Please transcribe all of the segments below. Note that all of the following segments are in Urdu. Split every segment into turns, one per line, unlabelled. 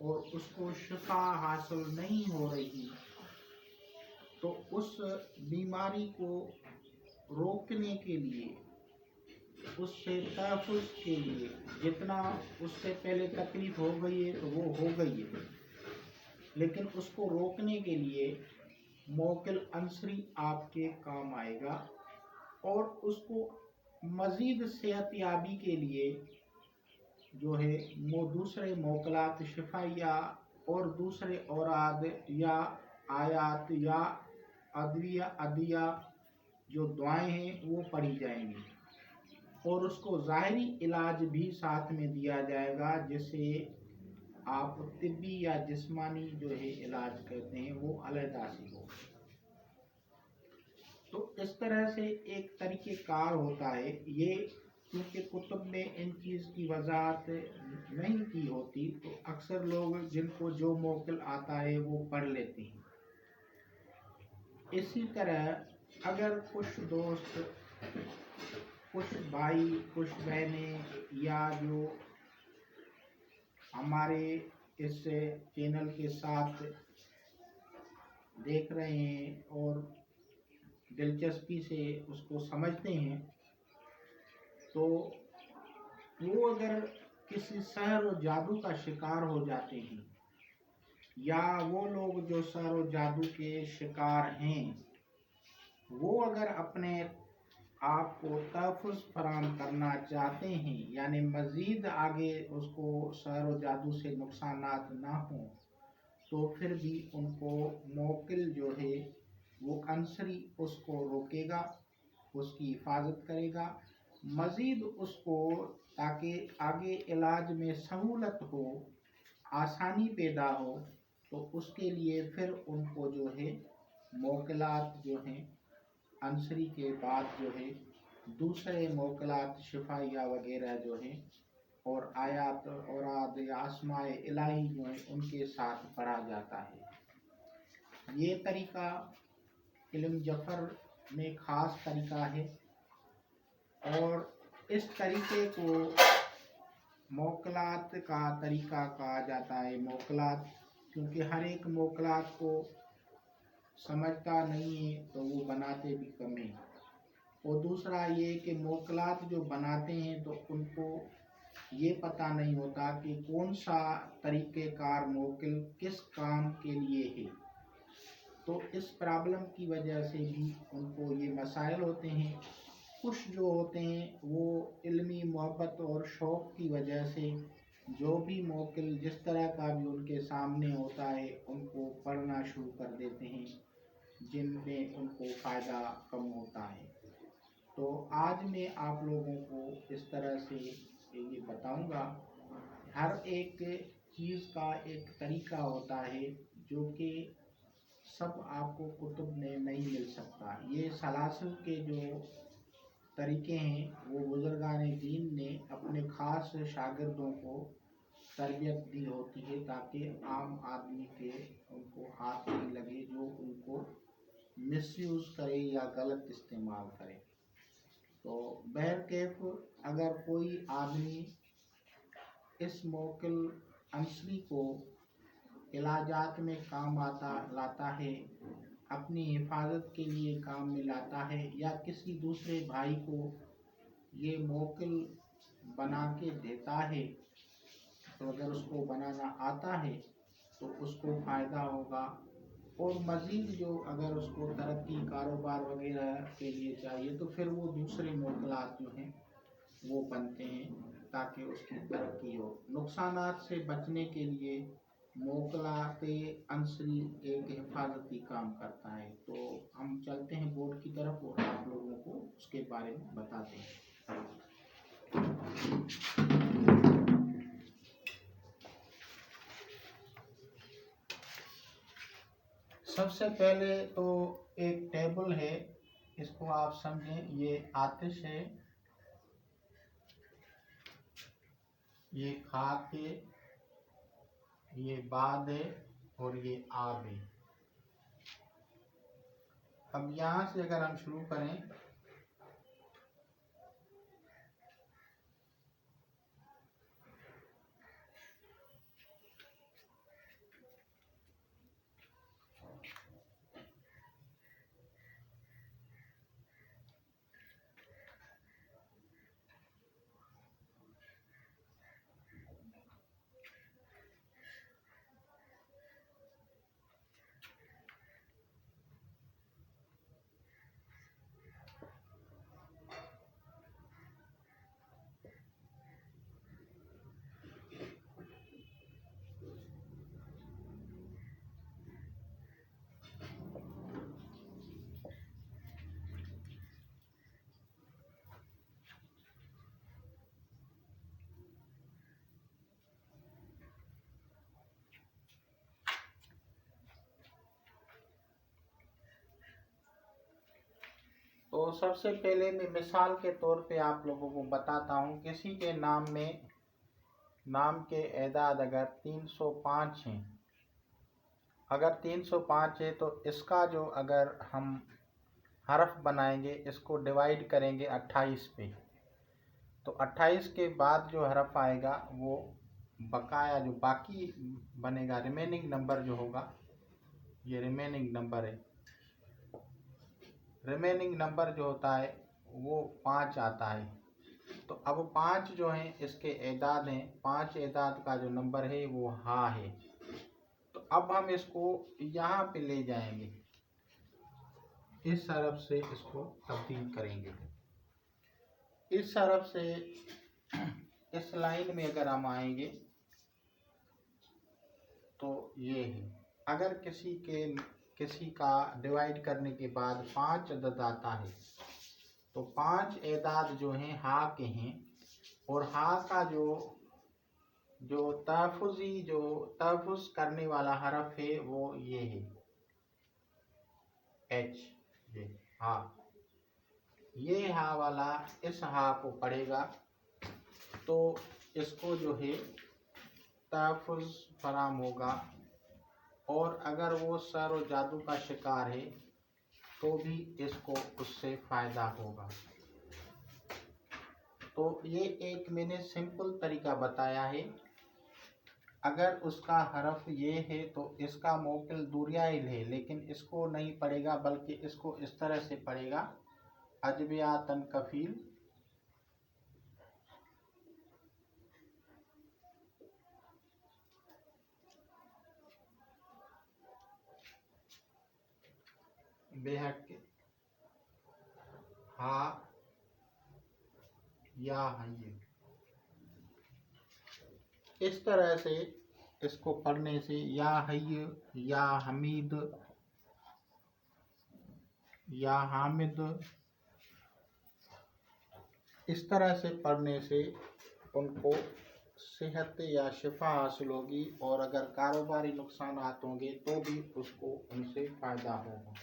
اور اس کو شفا حاصل نہیں ہو رہی، تو اس بیماری کو روکنے کے لیے، اس سے تحفظ کے لیے، جتنا اس سے پہلے تکلیف ہو گئی ہے تو وہ ہو گئی ہے، لیکن اس کو روکنے کے لیے موکل عنصری آپ کے کام آئے گا، اور اس کو مزید صحت یابی کے لیے جو ہے وہ دوسرے موکلات شفائیہ اور دوسرے اوراد یا آیات یا ادویہ جو دعائیں ہیں وہ پڑھی جائیں گی، اور اس کو ظاہری علاج بھی ساتھ میں دیا جائے گا، جسے آپ طبی یا جسمانی جو ہے علاج کرتے ہیں وہ علیحدہ سے ہو۔ تو اس طرح سے ایک طریقہ کار ہوتا ہے یہ، کیونکہ کتب میں ان چیز کی وضاحت نہیں کی ہوتی، تو اکثر لوگ جن کو جو موکل آتا ہے وہ پڑھ لیتے ہیں۔ اسی طرح اگر کچھ دوست، کچھ بھائی، کچھ بہنیں یا جو ہمارے اس چینل کے ساتھ دیکھ رہے ہیں اور دلچسپی سے اس کو سمجھتے ہیں، تو وہ اگر کسی سحر و جادو کا شکار ہو جاتے ہیں، یا وہ لوگ جو سحر و جادو کے شکار ہیں وہ اگر اپنے آپ کو تحفظ فراہم کرنا چاہتے ہیں، یعنی مزید آگے اس کو سحر و جادو سے نقصانات نہ ہوں، تو پھر بھی ان کو موکل جو ہے وہ عنصری اس کو روکے گا، اس کی حفاظت کرے گا، مزید اس کو تاکہ آگے علاج میں سہولت ہو، آسانی پیدا ہو، تو اس کے لیے پھر ان کو جو ہے موکلات جو ہیں عنصری کے بعد جو ہے دوسرے موکلات شفائیہ وغیرہ جو ہیں اور آیات اوراد یا اسماء الہی جو ہیں ان کے ساتھ پڑھا جاتا ہے۔ یہ طریقہ علم جفر میں خاص طریقہ ہے، اور اس طریقے کو موکلات کا طریقہ کہا جاتا ہے۔ موکلات کیونکہ ہر ایک موکلات کو سمجھتا نہیں ہے تو وہ بناتے بھی کم ہیں، اور دوسرا یہ کہ موکلات جو بناتے ہیں تو ان کو یہ پتہ نہیں ہوتا کہ کون سا طریقہ کار موکل کس کام کے لیے ہے، تو اس پرابلم کی وجہ سے بھی ان کو یہ مسائل ہوتے ہیں۔ کچھ جو ہوتے ہیں وہ علمی محبت اور شوق کی وجہ سے جو بھی موکل جس طرح کا بھی ان کے سامنے ہوتا ہے ان کو پڑھنا شروع کر دیتے ہیں، جن میں ان کو فائدہ کم ہوتا ہے۔ تو آج میں آپ لوگوں کو اس طرح سے یہ بتاؤں گا، ہر ایک چیز کا ایک طریقہ ہوتا ہے جو کہ سب آپ کو کتب میں نہیں مل سکتا۔ یہ سلاسل کے جو طریقے ہیں وہ بزرگان دین نے اپنے خاص شاگردوں کو تربیت دی ہوتی ہے، تاکہ عام آدمی کے ان کو ہاتھ نہیں لگے جو ان کو مس یوز کرے یا غلط استعمال کرے۔ تو بہرکیف اگر کوئی آدمی اس موکل عنصری کو علاجات میں کام لاتا ہے، اپنی حفاظت کے لیے کام میں لاتا ہے، یا کسی دوسرے بھائی کو یہ موکل بنا کے دیتا ہے، تو اگر اس کو بنانا آتا ہے تو اس کو فائدہ ہوگا، اور مزید جو اگر اس کو ترقی کاروبار وغیرہ کے لیے چاہیے تو پھر وہ دوسرے موکلات جو ہیں وہ بنتے ہیں تاکہ اس کی ترقی ہو۔ نقصانات سے بچنے کے لیے موکلات عنصری ایک حفاظتی کام کرتا ہے۔ تو ہم چلتے ہیں بورڈ کی طرف اور آپ لوگوں کو اس کے بارے میں بتاتے ہیں۔ سب سے پہلے تو ایک ٹیبل ہے، اس کو آپ سمجھیں، یہ آتش ہے، یہ خاک ہے، یہ باد ہے، اور یہ آب ہے۔ اب یہاں سے اگر ہم شروع کریں تو سب سے پہلے میں مثال کے طور پہ آپ لوگوں کو بتاتا ہوں، کسی کے نام کے اعداد اگر 305 ہیں، اگر 305 ہے تو اس کا جو اگر ہم حرف بنائیں گے، اس کو ڈیوائیڈ کریں گے 28 پہ، تو 28 کے بعد جو حرف آئے گا وہ بقایا جو باقی بنے گا، ریمیننگ نمبر جو ہوگا، یہ ریمیننگ نمبر ہے، ریمیننگ نمبر جو ہوتا ہے وہ 5 آتا ہے۔ تو اب 5 جو ہیں اس کے اعداد ہیں، 5 اعداد کا جو نمبر ہے وہ ہا ہے۔ تو اب ہم اس کو یہاں پہ لے جائیں گے، اس حرف سے اس کو تبدیل کریں گے، اس حرف سے اس لائن میں اگر ہم آئیں گے تو یہ ہے، اگر کسی کا ڈیوائیڈ کرنے کے بعد 5 عدد آتا ہے تو 5 اعداد جو ہیں ہا کے ہیں، اور ہا کا جو تحفظ کرنے والا حرف ہے وہ یہ ہے، ایچ، یہ ہا، یہ ہا والا اس ہا کو پڑھے گا تو اس کو جو ہے تحفظ فراہم ہوگا، اور اگر وہ سحر و جادو کا شکار ہے تو بھی اس کو اس سے فائدہ ہوگا۔ تو یہ ایک میں نے سمپل طریقہ بتایا ہے۔ اگر اس کا حرف یہ ہے تو اس کا موکل دوریائل ہے، لیکن اس کو نہیں پڑھے گا بلکہ اس کو اس طرح سے پڑھے گا، اجبیاتن کفیل، بے حق ہا یا حی، اس طرح سے اس کو پڑھنے سے یا حی یا حمید یا حامد، اس طرح سے پڑھنے سے ان کو صحت یا شفا حاصل ہوگی، اور اگر کاروباری نقصانات ہوں گے تو بھی اس کو ان سے فائدہ ہوگا۔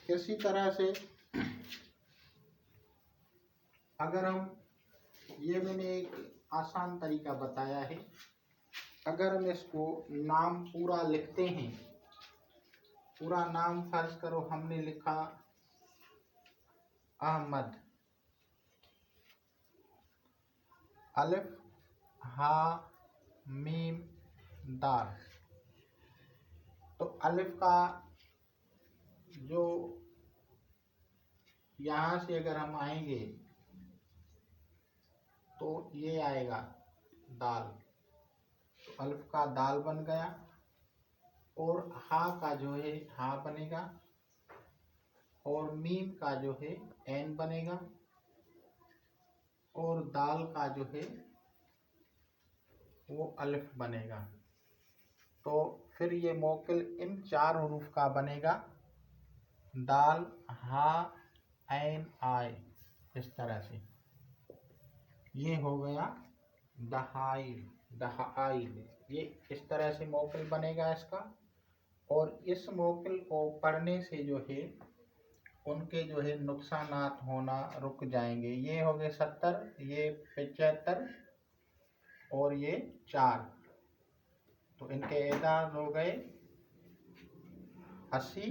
اسی طرح سے اگر ہم، یہ میں نے ایک آسان طریقہ بتایا ہے، اگر ہم اس کو نام پورا لکھتے ہیں، پورا نام فرض کرو ہم نے لکھا احمد، الف ہا میم دال، تو الف کا جو یہاں سے اگر ہم آئیں گے تو یہ آئے گا دال، تو الف کا دال بن گیا، اور ہا کا جو ہے ہا بنے گا، اور میم کا جو ہے این بنے گا، اور دال کا جو ہے وہ الف بنے گا۔ تو پھر یہ موکل ان 4 حروف کا بنے گا، دال ہا عین آئے، اس طرح سے یہ ہو گیا دہائل، یہ اس طرح سے موکل بنے گا اس کا، اور اس موکل کو پڑھنے سے جو ہے ان کے جو ہے نقصانات ہونا رک جائیں گے۔ یہ ہو گئے 70، یہ 75 اور یہ 4، تو ان کے اعداد ہو گئے 80،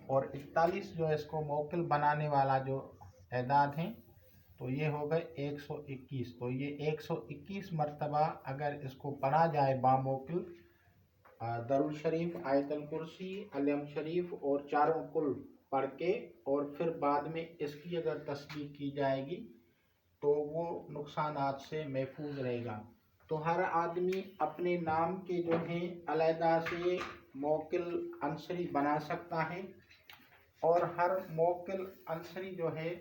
اور 41 جو اس کو موکل بنانے والا جو اعداد ہیں تو یہ ہو گئے 121۔ تو یہ 121 مرتبہ اگر اس کو پڑھا جائے باموکل، درود شریف، آیت الکرسی، علم شریف اور چاروں کل پڑھ کے، اور پھر بعد میں اس کی اگر تسبیح کی جائے گی تو وہ نقصانات سے محفوظ رہے گا۔ تو ہر آدمی اپنے نام کے جو ہیں علیحدہ سے موکل عنصری بنا سکتا ہے، اور ہر موکل عنصری جو ہے،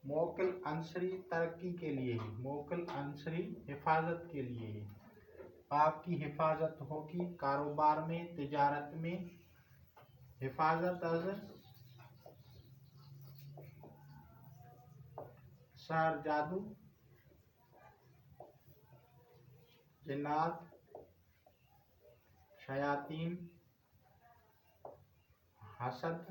موکل عنصری ترقی کے لیے ہے، موکل عنصری حفاظت کے لیے ہے، آپ کی حفاظت ہوگی کاروبار میں، تجارت میں، حفاظت از سحر جادو، جنات، شیاطین، حسد،